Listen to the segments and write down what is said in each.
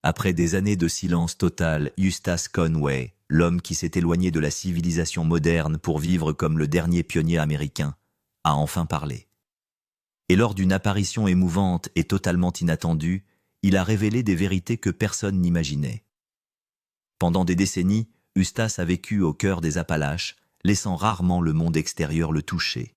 Après des années de silence total, Eustace Conway, l'homme qui s'est éloigné de la civilisation moderne pour vivre comme le dernier pionnier américain, a enfin parlé. Et lors d'une apparition émouvante et totalement inattendue, il a révélé des vérités que personne n'imaginait. Pendant des décennies, Eustace a vécu au cœur des Appalaches, laissant rarement le monde extérieur le toucher.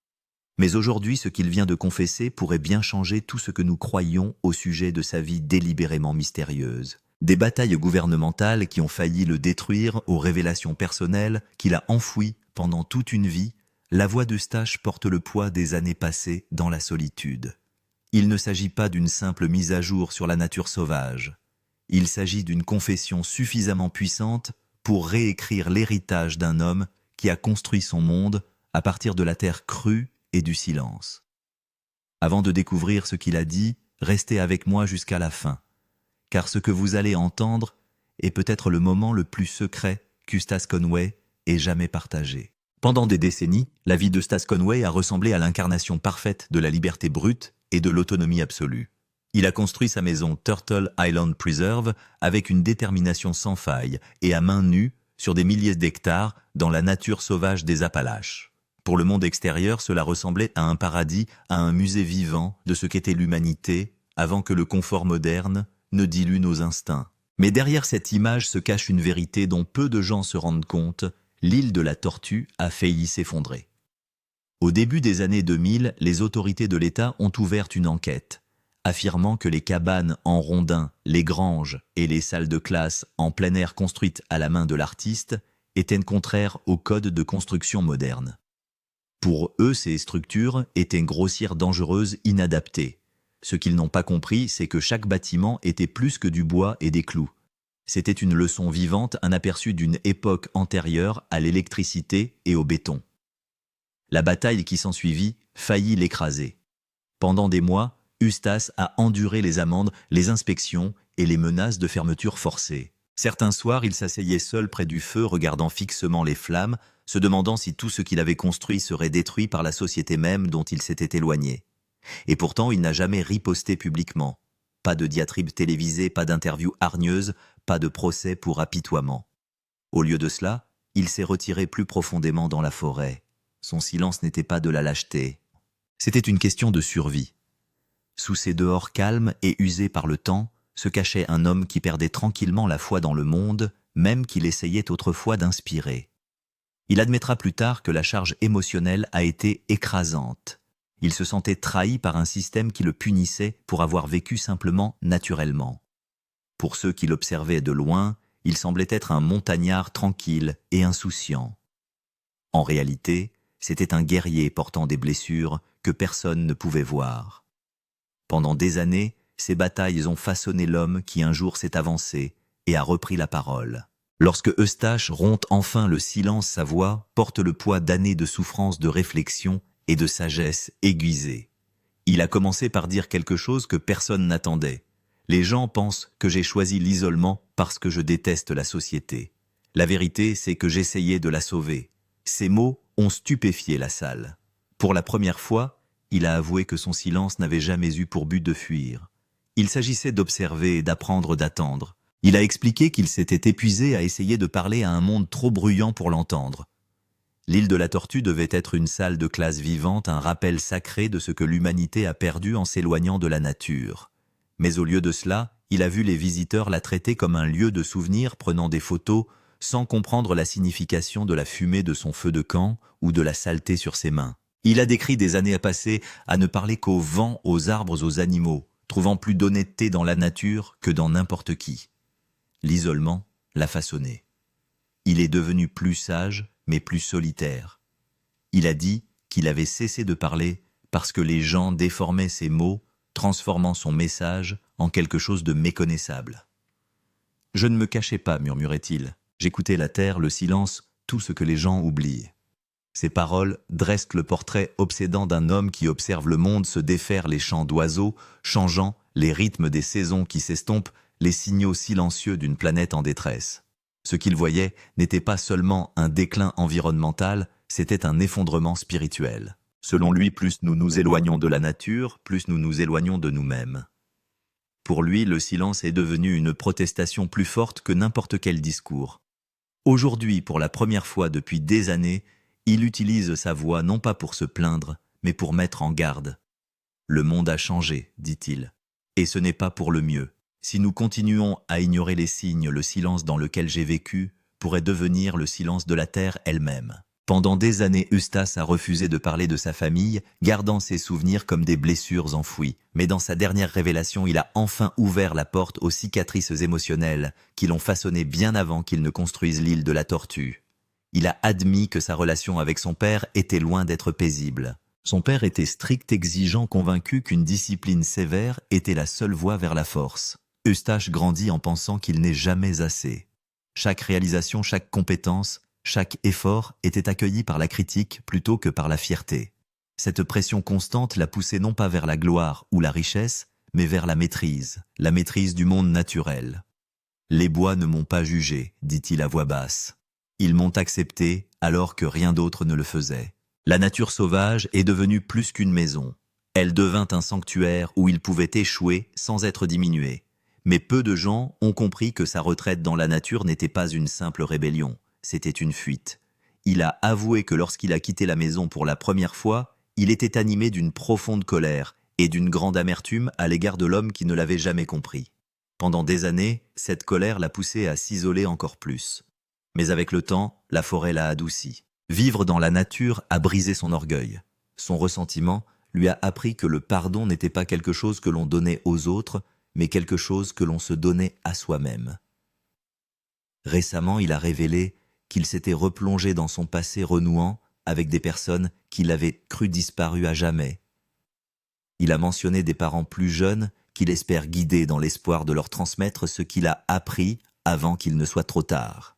Mais aujourd'hui, ce qu'il vient de confesser pourrait bien changer tout ce que nous croyions au sujet de sa vie délibérément mystérieuse. Des batailles gouvernementales qui ont failli le détruire aux révélations personnelles qu'il a enfouies pendant toute une vie, la voix d'Eustache porte le poids des années passées dans la solitude. Il ne s'agit pas d'une simple mise à jour sur la nature sauvage. Il s'agit d'une confession suffisamment puissante pour réécrire l'héritage d'un homme qui a construit son monde à partir de la terre crue et du silence. Avant de découvrir ce qu'il a dit, restez avec moi jusqu'à la fin, car ce que vous allez entendre est peut-être le moment le plus secret qu'Eustace Conway ait jamais partagé. Pendant des décennies, la vie d'Eustace Conway a ressemblé à l'incarnation parfaite de la liberté brute et de l'autonomie absolue. Il a construit sa maison Turtle Island Preserve avec une détermination sans faille et à main nue sur des milliers d'hectares dans la nature sauvage des Appalaches. Pour le monde extérieur, cela ressemblait à un paradis, à un musée vivant de ce qu'était l'humanité avant que le confort moderne ne dilue nos instincts. Mais derrière cette image se cache une vérité dont peu de gens se rendent compte. L'île de la Tortue a failli s'effondrer. Au début des années 2000, les autorités de l'État ont ouvert une enquête, affirmant que les cabanes en rondins, les granges et les salles de classe en plein air construites à la main de l'artiste étaient contraires au code de construction moderne. Pour eux, ces structures étaient grossières, dangereuses, inadaptées. Ce qu'ils n'ont pas compris, c'est que chaque bâtiment était plus que du bois et des clous. C'était une leçon vivante, un aperçu d'une époque antérieure à l'électricité et au béton. La bataille qui s'ensuivit faillit l'écraser. Pendant des mois, Eustace a enduré les amendes, les inspections et les menaces de fermeture forcée. Certains soirs, il s'asseyait seul près du feu, regardant fixement les flammes, se demandant si tout ce qu'il avait construit serait détruit par la société même dont il s'était éloigné. Et pourtant, il n'a jamais riposté publiquement. Pas de diatribe télévisée, pas d'interview hargneuse, pas de procès pour apitoiement. Au lieu de cela, il s'est retiré plus profondément dans la forêt. Son silence n'était pas de la lâcheté. C'était une question de survie. Sous ces dehors calmes et usés par le temps, se cachait un homme qui perdait tranquillement la foi dans le monde, même qu'il essayait autrefois d'inspirer. Il admettra plus tard que la charge émotionnelle a été écrasante. Il se sentait trahi par un système qui le punissait pour avoir vécu simplement naturellement. Pour ceux qui l'observaient de loin, il semblait être un montagnard tranquille et insouciant. En réalité, c'était un guerrier portant des blessures que personne ne pouvait voir. Pendant des années, ces batailles ont façonné l'homme qui un jour s'est avancé et a repris la parole. Lorsque Eustache rompt enfin le silence, sa voix porte le poids d'années de souffrance, de réflexion et de sagesse aiguisée. Il a commencé par dire quelque chose que personne n'attendait. Les gens pensent que j'ai choisi l'isolement parce que je déteste la société. La vérité, c'est que j'essayais de la sauver. Ces mots ont stupéfié la salle. Pour la première fois, il a avoué que son silence n'avait jamais eu pour but de fuir. Il s'agissait d'observer, d'apprendre, d'attendre. Il a expliqué qu'il s'était épuisé à essayer de parler à un monde trop bruyant pour l'entendre. L'île de la Tortue devait être une salle de classe vivante, un rappel sacré de ce que l'humanité a perdu en s'éloignant de la nature. Mais au lieu de cela, il a vu les visiteurs la traiter comme un lieu de souvenir, prenant des photos, sans comprendre la signification de la fumée de son feu de camp ou de la saleté sur ses mains. Il a décrit des années à passer à ne parler qu'au vent, aux arbres, aux animaux, trouvant plus d'honnêteté dans la nature que dans n'importe qui. L'isolement l'a façonné. Il est devenu plus sage, mais plus solitaire. Il a dit qu'il avait cessé de parler parce que les gens déformaient ses mots, transformant son message en quelque chose de méconnaissable. « Je ne me cachais pas, murmurait-il. J'écoutais la terre, le silence, tout ce que les gens oublient. » Ces paroles dressent le portrait obsédant d'un homme qui observe le monde se défaire, les chants d'oiseaux, changeant les rythmes des saisons qui s'estompent, les signaux silencieux d'une planète en détresse. Ce qu'il voyait n'était pas seulement un déclin environnemental, c'était un effondrement spirituel. Selon lui, plus nous nous éloignons de la nature, plus nous nous éloignons de nous-mêmes. Pour lui, le silence est devenu une protestation plus forte que n'importe quel discours. Aujourd'hui, pour la première fois depuis des années, il utilise sa voix non pas pour se plaindre, mais pour mettre en garde. Le monde a changé, dit-il. Et ce n'est pas pour le mieux. Si nous continuons à ignorer les signes, le silence dans lequel j'ai vécu pourrait devenir le silence de la terre elle-même. Pendant des années, Eustace a refusé de parler de sa famille, gardant ses souvenirs comme des blessures enfouies. Mais dans sa dernière révélation, il a enfin ouvert la porte aux cicatrices émotionnelles qui l'ont façonné bien avant qu'il ne construise l'île de la Tortue. Il a admis que sa relation avec son père était loin d'être paisible. Son père était strict, exigeant, convaincu qu'une discipline sévère était la seule voie vers la force. Eustache grandit en pensant qu'il n'est jamais assez. Chaque réalisation, chaque compétence, chaque effort était accueilli par la critique plutôt que par la fierté. Cette pression constante l'a poussé non pas vers la gloire ou la richesse, mais vers la maîtrise du monde naturel. « Les bois ne m'ont pas jugé, dit-il à voix basse. Ils m'ont accepté alors que rien d'autre ne le faisait. La nature sauvage est devenue plus qu'une maison. Elle devint un sanctuaire où il pouvait échouer sans être diminué. Mais peu de gens ont compris que sa retraite dans la nature n'était pas une simple rébellion. C'était une fuite. Il a avoué que lorsqu'il a quitté la maison pour la première fois, il était animé d'une profonde colère et d'une grande amertume à l'égard de l'homme qui ne l'avait jamais compris. Pendant des années, cette colère l'a poussé à s'isoler encore plus. Mais avec le temps, la forêt l'a adouci. Vivre dans la nature a brisé son orgueil. Son ressentiment lui a appris que le pardon n'était pas quelque chose que l'on donnait aux autres, mais quelque chose que l'on se donnait à soi-même. Récemment, il a révélé qu'il s'était replongé dans son passé renouant avec des personnes qu'il avait cru disparues à jamais. Il a mentionné des parents plus jeunes qu'il espère guider dans l'espoir de leur transmettre ce qu'il a appris avant qu'il ne soit trop tard.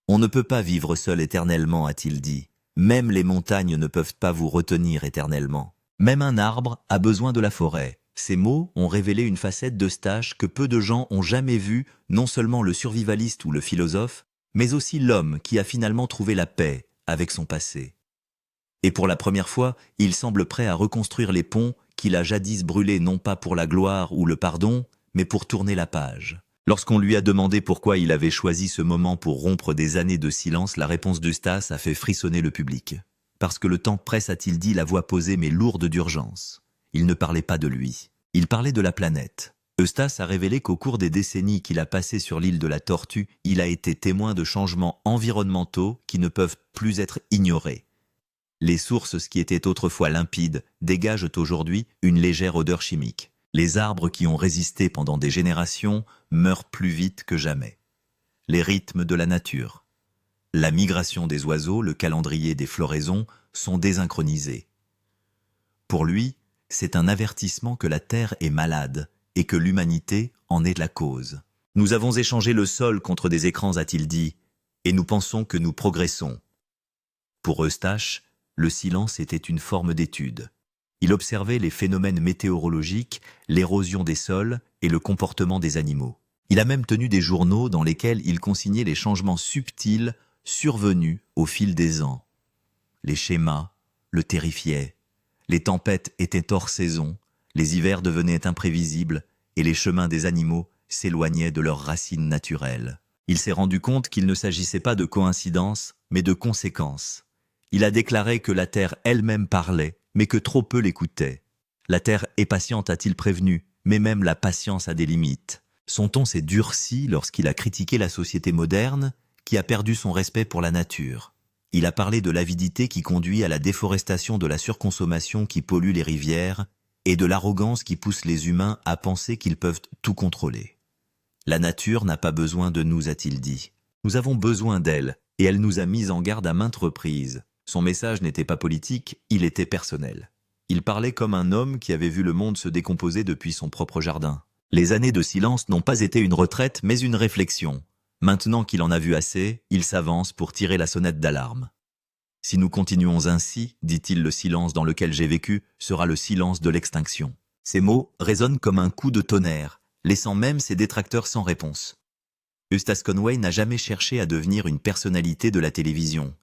« On ne peut pas vivre seul éternellement », a-t-il dit. « Même les montagnes ne peuvent pas vous retenir éternellement. Même un arbre a besoin de la forêt. » Ces mots ont révélé une facette d'Eustache que peu de gens ont jamais vue, non seulement le survivaliste ou le philosophe, mais aussi l'homme qui a finalement trouvé la paix avec son passé. Et pour la première fois, il semble prêt à reconstruire les ponts qu'il a jadis brûlés non pas pour la gloire ou le pardon, mais pour tourner la page. Lorsqu'on lui a demandé pourquoi il avait choisi ce moment pour rompre des années de silence, la réponse d'Eustache a fait frissonner le public. « Parce que le temps presse », a-t-il dit, la voix posée mais lourde d'urgence. Il ne parlait pas de lui, il parlait de la planète. Eustace a révélé qu'au cours des décennies qu'il a passées sur l'île de la Tortue, il a été témoin de changements environnementaux qui ne peuvent plus être ignorés. Les sources qui étaient autrefois limpides dégagent aujourd'hui une légère odeur chimique. Les arbres qui ont résisté pendant des générations meurent plus vite que jamais. Les rythmes de la nature, la migration des oiseaux, le calendrier des floraisons sont désynchronisés. Pour lui, c'est un avertissement que la Terre est malade et que l'humanité en est la cause. « Nous avons échangé le sol contre des écrans », a-t-il dit, « et nous pensons que nous progressons. » Pour Eustache, le silence était une forme d'étude. Il observait les phénomènes météorologiques, l'érosion des sols et le comportement des animaux. Il a même tenu des journaux dans lesquels il consignait les changements subtils survenus au fil des ans. Les schémas le terrifiaient. Les tempêtes étaient hors saison, les hivers devenaient imprévisibles et les chemins des animaux s'éloignaient de leurs racines naturelles. Il s'est rendu compte qu'il ne s'agissait pas de coïncidence, mais de conséquences. Il a déclaré que la Terre elle-même parlait, mais que trop peu l'écoutait. La Terre est patiente, a-t-il prévenu, mais même la patience a des limites. Son ton s'est durci lorsqu'il a critiqué la société moderne, qui a perdu son respect pour la nature. Il a parlé de l'avidité qui conduit à la déforestation, de la surconsommation qui pollue les rivières et de l'arrogance qui pousse les humains à penser qu'ils peuvent tout contrôler. La nature n'a pas besoin de nous, a-t-il dit. Nous avons besoin d'elle et elle nous a mis en garde à maintes reprises. Son message n'était pas politique, il était personnel. Il parlait comme un homme qui avait vu le monde se décomposer depuis son propre jardin. Les années de silence n'ont pas été une retraite, mais une réflexion. Maintenant qu'il en a vu assez, il s'avance pour tirer la sonnette d'alarme. « Si nous continuons ainsi, dit-il, le silence dans lequel j'ai vécu sera le silence de l'extinction. » Ces mots résonnent comme un coup de tonnerre, laissant même ses détracteurs sans réponse. Eustace Conway n'a jamais cherché à devenir une personnalité de la télévision.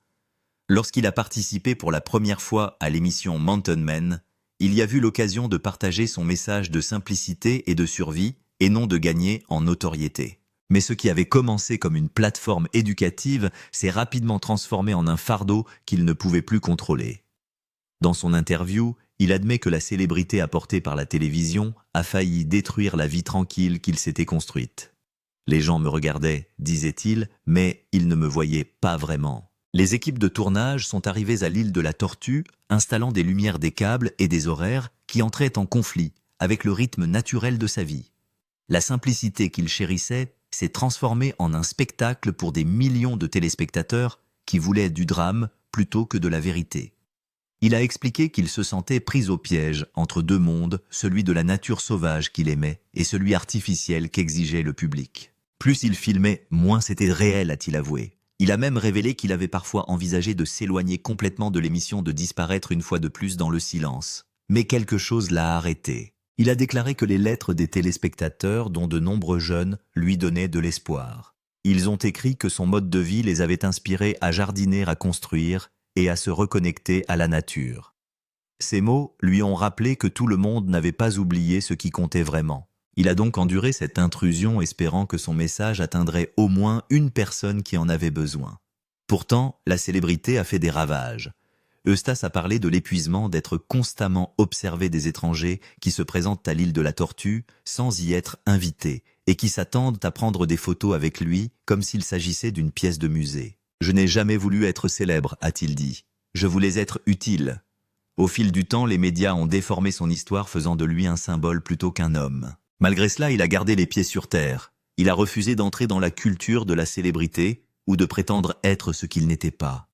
Lorsqu'il a participé pour la première fois à l'émission Mountain Men, il y a vu l'occasion de partager son message de simplicité et de survie et non de gagner en notoriété. Mais ce qui avait commencé comme une plateforme éducative s'est rapidement transformé en un fardeau qu'il ne pouvait plus contrôler. Dans son interview, il admet que la célébrité apportée par la télévision a failli détruire la vie tranquille qu'il s'était construite. Les gens me regardaient, disait-il, mais ils ne me voyaient pas vraiment. Les équipes de tournage sont arrivées à l'île de la Tortue, installant des lumières, des câbles et des horaires qui entraient en conflit avec le rythme naturel de sa vie. La simplicité qu'il chérissait s'est transformée en un spectacle pour des millions de téléspectateurs qui voulaient du drame plutôt que de la vérité. Il a expliqué qu'il se sentait pris au piège entre deux mondes, celui de la nature sauvage qu'il aimait et celui artificiel qu'exigeait le public. Plus il filmait, moins c'était réel, a-t-il avoué. Il a même révélé qu'il avait parfois envisagé de s'éloigner complètement de l'émission, de disparaître une fois de plus dans le silence. Mais quelque chose l'a arrêté. Il a déclaré que les lettres des téléspectateurs, dont de nombreux jeunes, lui donnaient de l'espoir. Ils ont écrit que son mode de vie les avait inspirés à jardiner, à construire et à se reconnecter à la nature. Ces mots lui ont rappelé que tout le monde n'avait pas oublié ce qui comptait vraiment. Il a donc enduré cette intrusion, espérant que son message atteindrait au moins une personne qui en avait besoin. Pourtant, la célébrité a fait des ravages. Eustace a parlé de l'épuisement d'être constamment observé des étrangers qui se présentent à l'île de la Tortue sans y être invités et qui s'attendent à prendre des photos avec lui comme s'il s'agissait d'une pièce de musée. « Je n'ai jamais voulu être célèbre », a-t-il dit. « Je voulais être utile. » Au fil du temps, les médias ont déformé son histoire, faisant de lui un symbole plutôt qu'un homme. Malgré cela, il a gardé les pieds sur terre. Il a refusé d'entrer dans la culture de la célébrité ou de prétendre être ce qu'il n'était pas.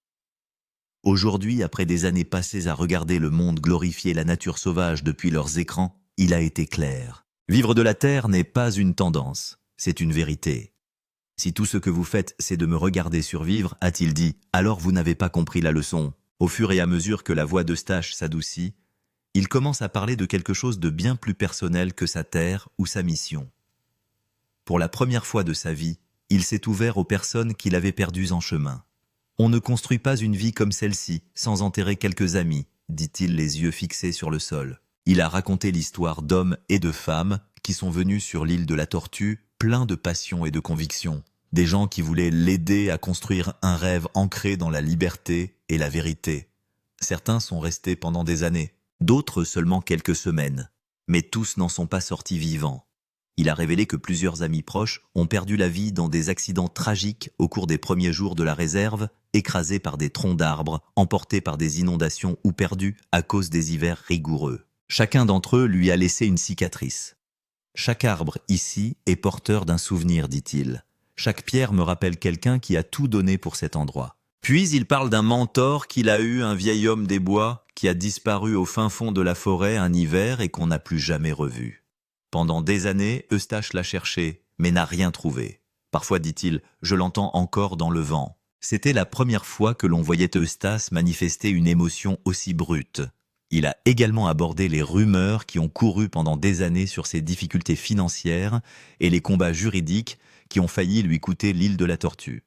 Aujourd'hui, après des années passées à regarder le monde glorifier la nature sauvage depuis leurs écrans, il a été clair. Vivre de la terre n'est pas une tendance, c'est une vérité. Si tout ce que vous faites, c'est de me regarder survivre, a-t-il dit, alors vous n'avez pas compris la leçon. Au fur et à mesure que la voix d'Eustache s'adoucit, il commence à parler de quelque chose de bien plus personnel que sa terre ou sa mission. Pour la première fois de sa vie, il s'est ouvert aux personnes qu'il avait perdues en chemin. On ne construit pas une vie comme celle-ci, sans enterrer quelques amis, dit-il les yeux fixés sur le sol. Il a raconté l'histoire d'hommes et de femmes qui sont venus sur l'île de la Tortue, pleins de passion et de conviction. Des gens qui voulaient l'aider à construire un rêve ancré dans la liberté et la vérité. Certains sont restés pendant des années, d'autres seulement quelques semaines. Mais tous n'en sont pas sortis vivants. Il a révélé que plusieurs amis proches ont perdu la vie dans des accidents tragiques au cours des premiers jours de la réserve, écrasés par des troncs d'arbres, emportés par des inondations ou perdus à cause des hivers rigoureux. Chacun d'entre eux lui a laissé une cicatrice. Chaque arbre ici est porteur d'un souvenir, dit-il. Chaque pierre me rappelle quelqu'un qui a tout donné pour cet endroit. Puis il parle d'un mentor qu'il a eu, un vieil homme des bois, qui a disparu au fin fond de la forêt un hiver et qu'on n'a plus jamais revu. Pendant des années, Eustache l'a cherché, mais n'a rien trouvé. Parfois, dit-il, je l'entends encore dans le vent. C'était la première fois que l'on voyait Eustace manifester une émotion aussi brute. Il a également abordé les rumeurs qui ont couru pendant des années sur ses difficultés financières et les combats juridiques qui ont failli lui coûter l'île de la Tortue.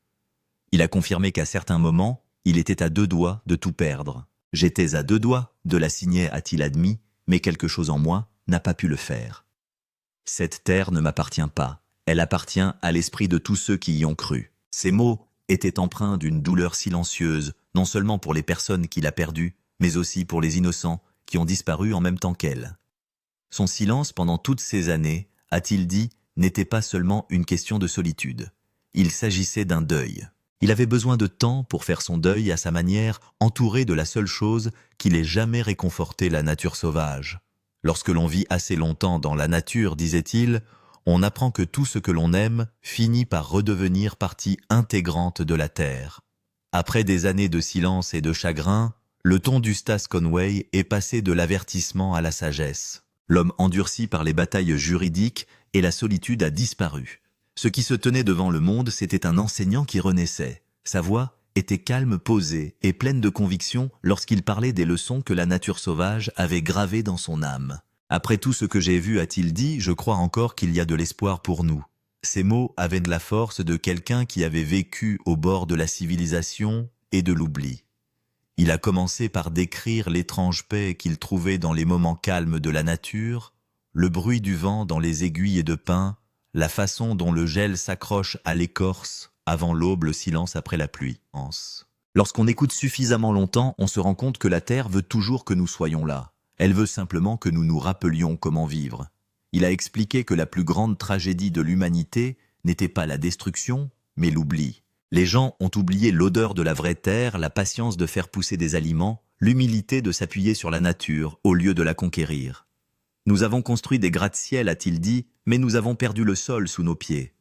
Il a confirmé qu'à certains moments, il était à deux doigts de tout perdre. « J'étais à deux doigts de la signer », a-t-il admis, mais quelque chose en moi n'a pas pu le faire. « Cette terre ne m'appartient pas, elle appartient à l'esprit de tous ceux qui y ont cru. » Ces mots étaient empreints d'une douleur silencieuse, non seulement pour les personnes qu'il a perdues, mais aussi pour les innocents qui ont disparu en même temps qu'elle. Son silence pendant toutes ces années, a-t-il dit, n'était pas seulement une question de solitude. Il s'agissait d'un deuil. Il avait besoin de temps pour faire son deuil à sa manière, entouré de la seule chose qui l'ait jamais réconforté, la nature sauvage. Lorsque l'on vit assez longtemps dans la nature, disait-il, on apprend que tout ce que l'on aime finit par redevenir partie intégrante de la terre. Après des années de silence et de chagrin, le ton d'Eustace Conway est passé de l'avertissement à la sagesse. L'homme endurci par les batailles juridiques et la solitude a disparu. Ce qui se tenait devant le monde, c'était un enseignant qui renaissait. Sa voix était calme, posée et pleine de conviction lorsqu'il parlait des leçons que la nature sauvage avait gravées dans son âme. « Après tout ce que j'ai vu, a-t-il dit, je crois encore qu'il y a de l'espoir pour nous. » Ces mots avaient de la force de quelqu'un qui avait vécu au bord de la civilisation et de l'oubli. Il a commencé par décrire l'étrange paix qu'il trouvait dans les moments calmes de la nature, le bruit du vent dans les aiguilles de pin, la façon dont le gel s'accroche à l'écorce, avant l'aube, le silence après la pluie. Lorsqu'on écoute suffisamment longtemps, on se rend compte que la Terre veut toujours que nous soyons là. Elle veut simplement que nous nous rappelions comment vivre. Il a expliqué que la plus grande tragédie de l'humanité n'était pas la destruction, mais l'oubli. Les gens ont oublié l'odeur de la vraie terre, la patience de faire pousser des aliments, l'humilité de s'appuyer sur la nature au lieu de la conquérir. Nous avons construit des gratte-ciel, a-t-il dit, mais nous avons perdu le sol sous nos pieds.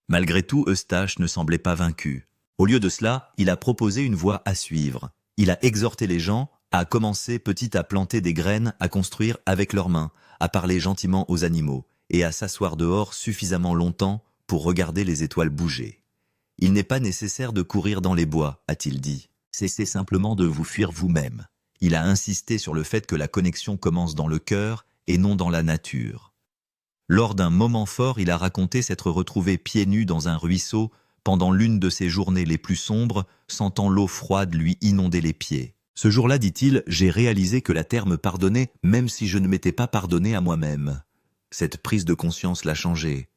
Malgré tout, Eustache ne semblait pas vaincu. Au lieu de cela, il a proposé une voie à suivre. Il a exhorté les gens à commencer petit à planter des graines, à construire avec leurs mains, à parler gentiment aux animaux et à s'asseoir dehors suffisamment longtemps pour regarder les étoiles bouger. Il n'est pas nécessaire de courir dans les bois, a-t-il dit. Cessez simplement de vous fuir vous-même. Il a insisté sur le fait que la connexion commence dans le cœur et non dans la nature. Lors d'un moment fort, il a raconté s'être retrouvé pieds nus dans un ruisseau pendant l'une de ses journées les plus sombres, sentant l'eau froide lui inonder les pieds. Ce jour-là, dit-il, j'ai réalisé que la terre me pardonnait même si je ne m'étais pas pardonné à moi-même. Cette prise de conscience l'a changé.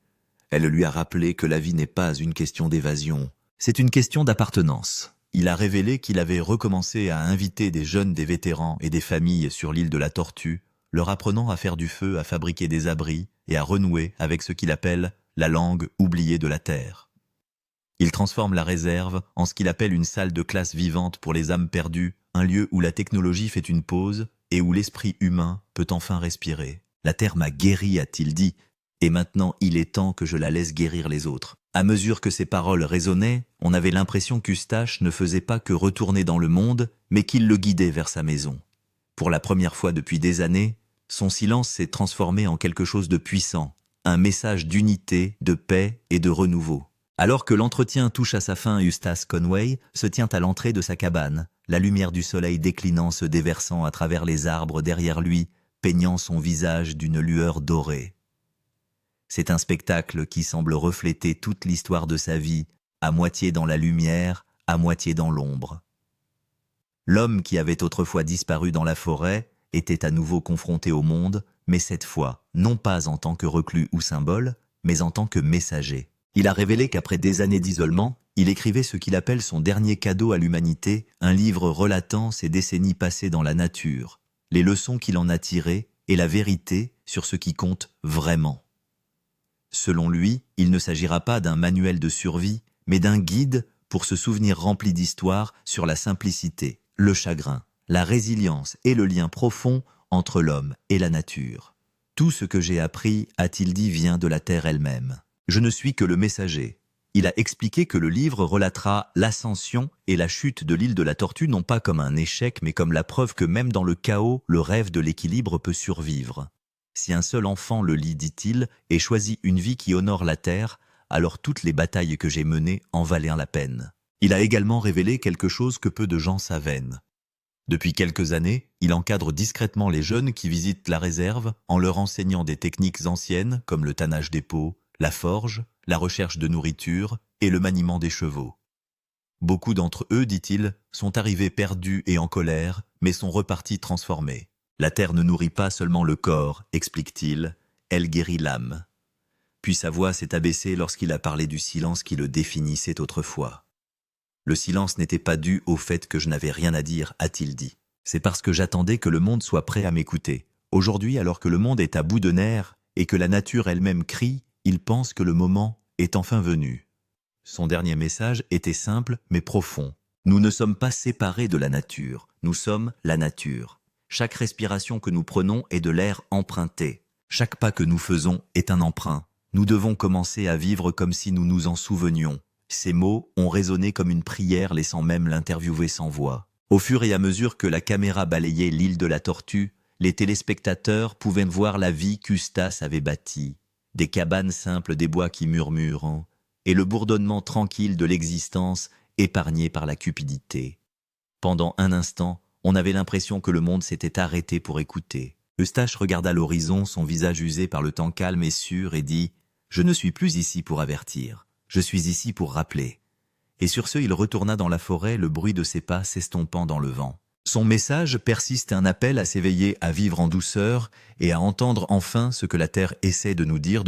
Elle lui a rappelé que la vie n'est pas une question d'évasion, c'est une question d'appartenance. Il a révélé qu'il avait recommencé à inviter des jeunes, des vétérans et des familles sur l'île de la Tortue, leur apprenant à faire du feu, à fabriquer des abris et à renouer avec ce qu'il appelle la langue oubliée de la terre. Il transforme la réserve en ce qu'il appelle une salle de classe vivante pour les âmes perdues, un lieu où la technologie fait une pause et où l'esprit humain peut enfin respirer. La terre m'a guéri, a-t-il dit, et maintenant il est temps que je la laisse guérir les autres. À mesure que ces paroles résonnaient, on avait l'impression qu'Eustache ne faisait pas que retourner dans le monde, mais qu'il le guidait vers sa maison. Pour la première fois depuis des années, son silence s'est transformé en quelque chose de puissant, un message d'unité, de paix et de renouveau. Alors que l'entretien touche à sa fin, Eustace Conway se tient à l'entrée de sa cabane, la lumière du soleil déclinant se déversant à travers les arbres derrière lui, peignant son visage d'une lueur dorée. C'est un spectacle qui semble refléter toute l'histoire de sa vie, à moitié dans la lumière, à moitié dans l'ombre. L'homme qui avait autrefois disparu dans la forêt était à nouveau confronté au monde, mais cette fois, non pas en tant que reclus ou symbole, mais en tant que messager. Il a révélé qu'après des années d'isolement, il écrivait ce qu'il appelle son dernier cadeau à l'humanité, un livre relatant ses décennies passées dans la nature, les leçons qu'il en a tirées et la vérité sur ce qui compte vraiment. Selon lui, il ne s'agira pas d'un manuel de survie, mais d'un guide pour se souvenir rempli d'histoire sur la simplicité, le chagrin, la résilience et le lien profond entre l'homme et la nature. Tout ce que j'ai appris, a-t-il dit, vient de la terre elle-même. Je ne suis que le messager. Il a expliqué que le livre relatera l'ascension et la chute de l'île de la Tortue non pas comme un échec, mais comme la preuve que même dans le chaos, le rêve de l'équilibre peut survivre. Si un seul enfant le lit, dit-il, et choisit une vie qui honore la terre, alors toutes les batailles que j'ai menées en valaient la peine. Il a également révélé quelque chose que peu de gens savaient. Depuis quelques années, il encadre discrètement les jeunes qui visitent la réserve en leur enseignant des techniques anciennes comme le tannage des peaux, la forge, la recherche de nourriture et le maniement des chevaux. Beaucoup d'entre eux, dit-il, sont arrivés perdus et en colère, mais sont repartis transformés. La terre ne nourrit pas seulement le corps, explique-t-il, elle guérit l'âme. Puis sa voix s'est abaissée lorsqu'il a parlé du silence qui le définissait autrefois. Le silence n'était pas dû au fait que je n'avais rien à dire, a-t-il dit. C'est parce que j'attendais que le monde soit prêt à m'écouter. Aujourd'hui, alors que le monde est à bout de nerfs et que la nature elle-même crie, il pense que le moment est enfin venu. Son dernier message était simple mais profond. Nous ne sommes pas séparés de la nature, nous sommes la nature. Chaque respiration que nous prenons est de l'air emprunté. Chaque pas que nous faisons est un emprunt. Nous devons commencer à vivre comme si nous nous en souvenions. Ces mots ont résonné comme une prière, laissant même l'interviewé sans voix. Au fur et à mesure que la caméra balayait l'île de la Tortue, les téléspectateurs pouvaient voir la vie qu'Eustace avait bâtie. Des cabanes simples, des bois qui murmurent, et le bourdonnement tranquille de l'existence épargné par la cupidité. Pendant un instant, on avait l'impression que le monde s'était arrêté pour écouter. Eustache regarda l'horizon, son visage usé par le temps calme et sûr, et dit « Je ne suis plus ici pour avertir, je suis ici pour rappeler. » Et sur ce, il retourna dans la forêt, le bruit de ses pas s'estompant dans le vent. Son message persiste un appel à s'éveiller, à vivre en douceur et à entendre enfin ce que la Terre essaie de nous dire